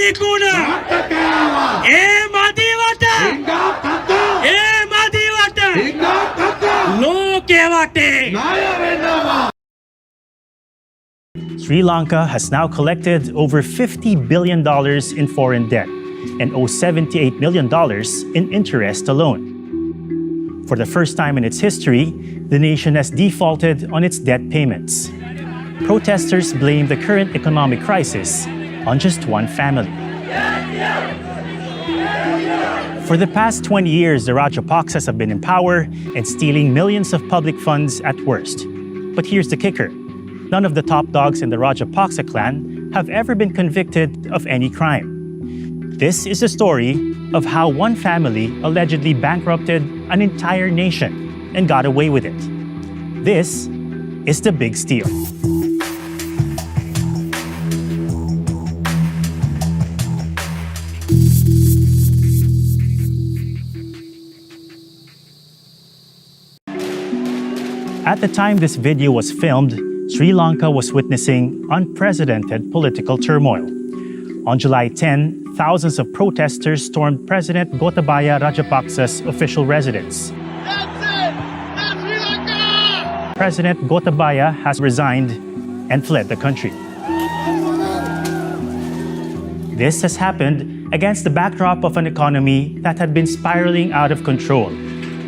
මදිකුණ ඒ මදිවට ඒ මදිවට ලෝකේ වටේ Sri Lanka has now collected over $50 billion in foreign debt and owes $78 million in interest alone. For the first time in its history, the nation has defaulted on its debt payments. Protesters blame the current economic crisis on just one family. For the past 20 years, the Rajapaksas have been in power and stealing millions of public funds at worst. But here's the kicker. None of the top dogs in the Rajapaksa clan have ever been convicted of any crime. This is the story of how one family allegedly bankrupted an entire nation and got away with it. This is the big steal. At the time this video was filmed, Sri Lanka was witnessing unprecedented political turmoil. On July 10, thousands of protesters stormed President Gotabaya Rajapaksa's official residence. President Gotabaya has resigned and fled the country. This has happened against the backdrop of an economy that had been spiraling out of control,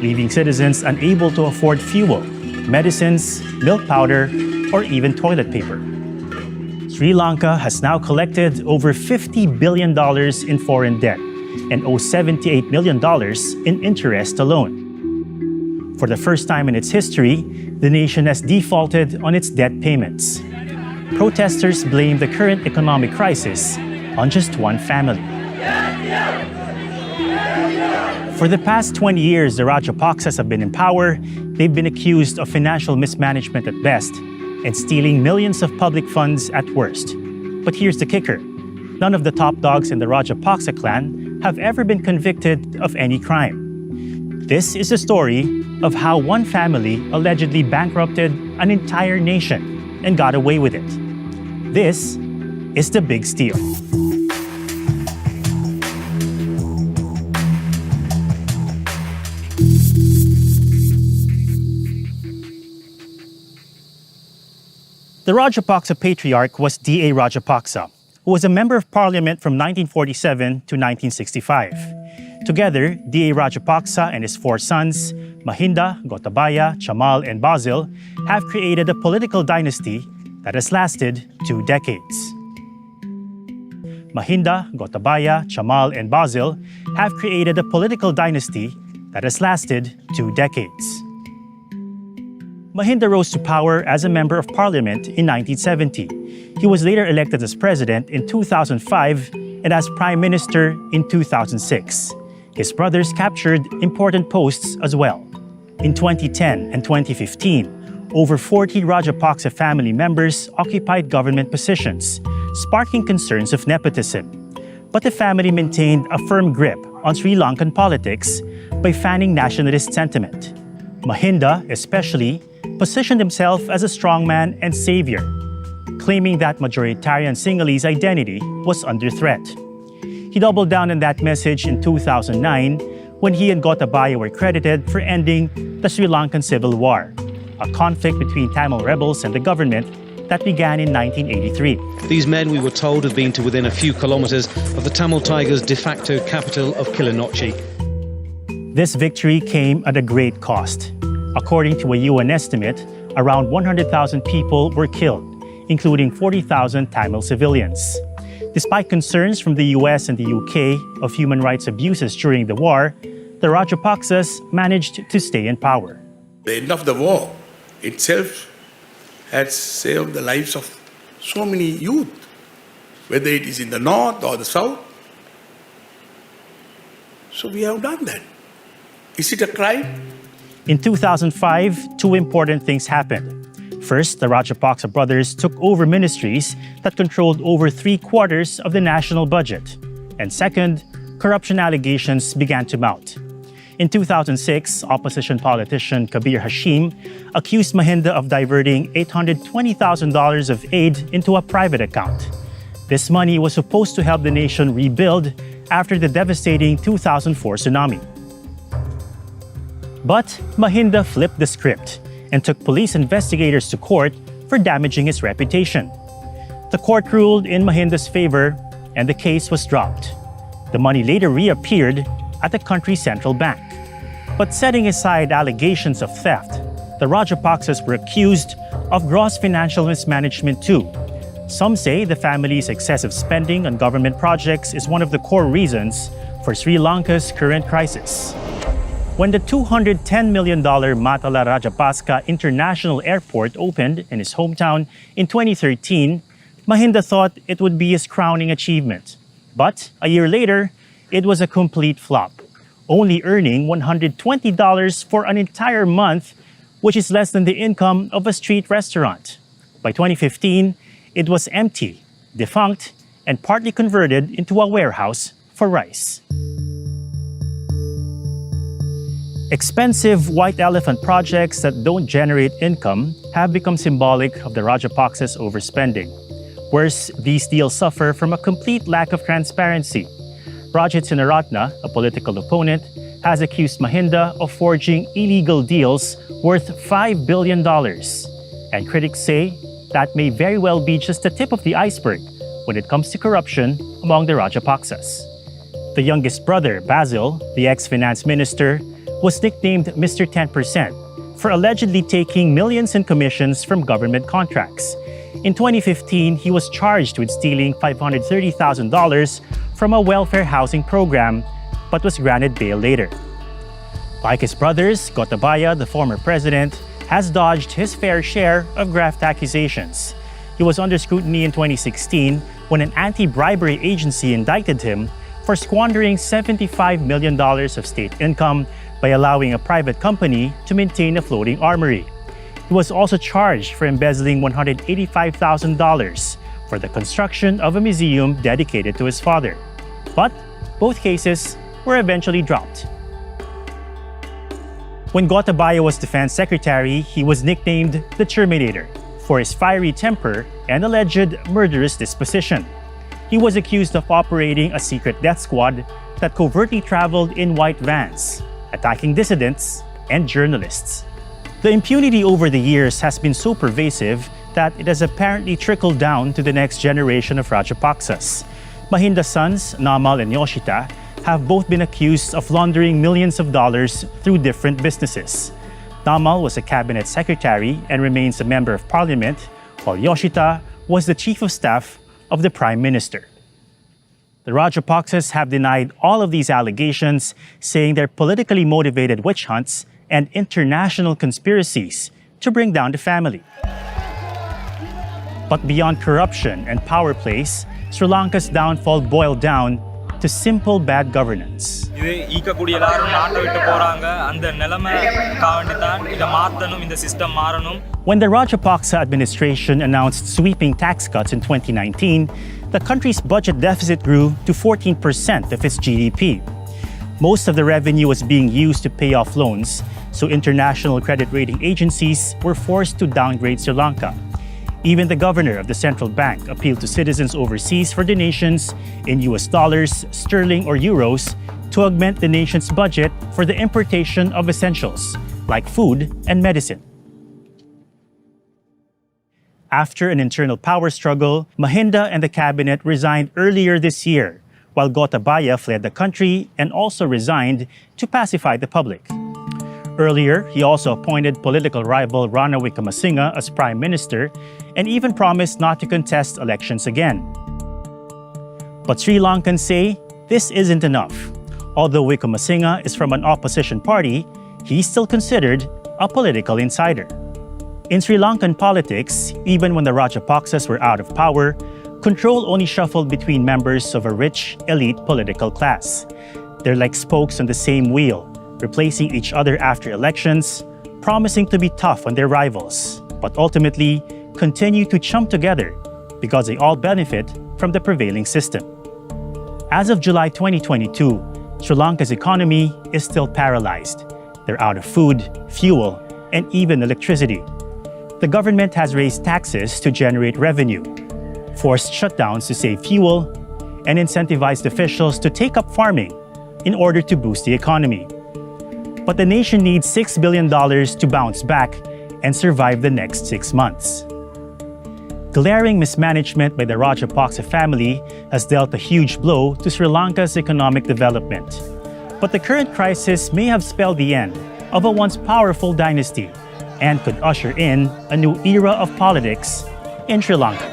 leaving citizens unable to afford fuel, medicines, milk powder, or even toilet paper. Sri Lanka has now collected over $50 billion in foreign debt and owes $78 million in interest alone. For the first time in its history, the nation has defaulted on its debt payments. Protesters blame the current economic crisis on just one family. For the past 20 years, the Rajapaksas have been in power. They've been accused of financial mismanagement at best and stealing millions of public funds at worst. But here's the kicker. None of the top dogs in the Rajapaksa clan have ever been convicted of any crime. This is the story of how one family allegedly bankrupted an entire nation and got away with it. This is the big steal. The Rajapaksa patriarch was D.A. Rajapaksa, who was a member of parliament from 1947 to 1965. Together, D.A. Rajapaksa and his four sons, Mahinda, Gotabaya, Chamal, and Basil, have created a political dynasty that has lasted 2 decades. Mahinda, Gotabaya, Chamal, and Basil have created a political dynasty that has lasted 2 decades. Mahinda rose to power as a member of parliament in 1970. He was later elected as president in 2005 and as prime minister in 2006. His brothers captured important posts as well. In 2010 and 2015, over 40 Rajapaksa family members occupied government positions, sparking concerns of nepotism. But the family maintained a firm grip on Sri Lankan politics by fanning nationalist sentiment. Mahinda, especially, positioned himself as a strongman and savior, claiming that majoritarian Sinhalese identity was under threat. He doubled down on that message in 2009 when he and Gotabaya were credited for ending the Sri Lankan Civil War, a conflict between Tamil rebels and the government that began in 1983. These men, we were told, have been to within a few kilometers of the Tamil Tigers' de facto capital of Kilinochchi. This victory came at a great cost. According to a UN estimate, around 100,000 people were killed, including 40,000 Tamil civilians. Despite concerns from the US and the UK of human rights abuses during the war, the Rajapaksas managed to stay in power. The end of the war itself had saved the lives of so many youth, whether it is in the north or the south. So we have done that. Is it a crime? In 2005, 2 important things happened. First, the Rajapaksa brothers took over ministries that controlled over 3/4 of the national budget. And second, corruption allegations began to mount. In 2006, opposition politician Kabir Hashim accused Mahinda of diverting $820,000 of aid into a private account. This money was supposed to help the nation rebuild after the devastating 2004 tsunami. But Mahinda flipped the script and took police investigators to court for damaging his reputation. The court ruled in Mahinda's favor and the case was dropped. The money later reappeared at the country's central bank. But setting aside allegations of theft, the Rajapaksas were accused of gross financial mismanagement too. Some say the family's excessive spending on government projects is one of the core reasons for Sri Lanka's current crisis. When the $210 million Matala Rajapaksa International Airport opened in his hometown in 2013, Mahinda thought it would be his crowning achievement. But a year later, it was a complete flop, only earning $120 for an entire month, which is less than the income of a street restaurant. By 2015, it was empty, defunct, and partly converted into a warehouse for rice. Expensive white elephant projects that don't generate income have become symbolic of the Rajapaksas' overspending. Worse, these deals suffer from a complete lack of transparency. Rajit Sinaratna, a political opponent, has accused Mahinda of forging illegal deals worth $5 billion. And critics say that may very well be just the tip of the iceberg when it comes to corruption among the Rajapaksas. The youngest brother, Basil, the ex-finance minister, was nicknamed Mr. 10% for allegedly taking millions in commissions from government contracts. In 2015, he was charged with stealing $530,000 from a welfare housing program, but was granted bail later. Like his brothers, Gotabaya, the former president, has dodged his fair share of graft accusations. He was under scrutiny in 2016 when an anti-bribery agency indicted him for squandering $75 million of state income by allowing a private company to maintain a floating armory. He was also charged for embezzling $185,000 for the construction of a museum dedicated to his father. But both cases were eventually dropped. When Gotabaya was defense secretary, he was nicknamed the Terminator for his fiery temper and alleged murderous disposition. He was accused of operating a secret death squad that covertly traveled in white vans, attacking dissidents and journalists. The impunity over the years has been so pervasive that it has apparently trickled down to the next generation of Rajapaksas. Mahinda's sons, Namal and Yoshita, have both been accused of laundering millions of dollars through different businesses. Namal was a cabinet secretary and remains a member of parliament, while Yoshita was the chief of staff of the prime minister. The Rajapaksas have denied all of these allegations, saying they're politically motivated witch hunts and international conspiracies to bring down the family. But beyond corruption and power plays, Sri Lanka's downfall boiled down to simple bad governance. When the Rajapaksa administration announced sweeping tax cuts in 2019, the country's budget deficit grew to 14% of its GDP. Most of the revenue was being used to pay off loans, so international credit rating agencies were forced to downgrade Sri Lanka. Even the governor of the central bank appealed to citizens overseas for donations in US dollars, sterling, or euros to augment the nation's budget for the importation of essentials like food and medicine. After an internal power struggle, Mahinda and the cabinet resigned earlier this year, while Gotabaya fled the country and also resigned to pacify the public. Earlier, he also appointed political rival Rana Wickramasinghe as prime minister and even promised not to contest elections again. But Sri Lankans say this isn't enough. Although Wickramasinghe is from an opposition party, he's still considered a political insider. In Sri Lankan politics, even when the Rajapaksas were out of power, control only shuffled between members of a rich, elite political class. They're like spokes on the same wheel, replacing each other after elections, promising to be tough on their rivals, but ultimately continue to chum together because they all benefit from the prevailing system. As of July 2022, Sri Lanka's economy is still paralyzed. They're out of food, fuel, and even electricity. The government has raised taxes to generate revenue. forced shutdowns to save fuel, and incentivized officials to take up farming in order to boost the economy. But the nation needs $6 billion to bounce back and survive the next 6 months. Glaring mismanagement by the Rajapaksa family has dealt a huge blow to Sri Lanka's economic development. But the current crisis may have spelled the end of a once powerful dynasty and could usher in a new era of politics in Sri Lanka.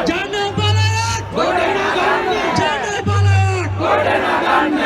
ජන බලයක් ගොඩනගන්න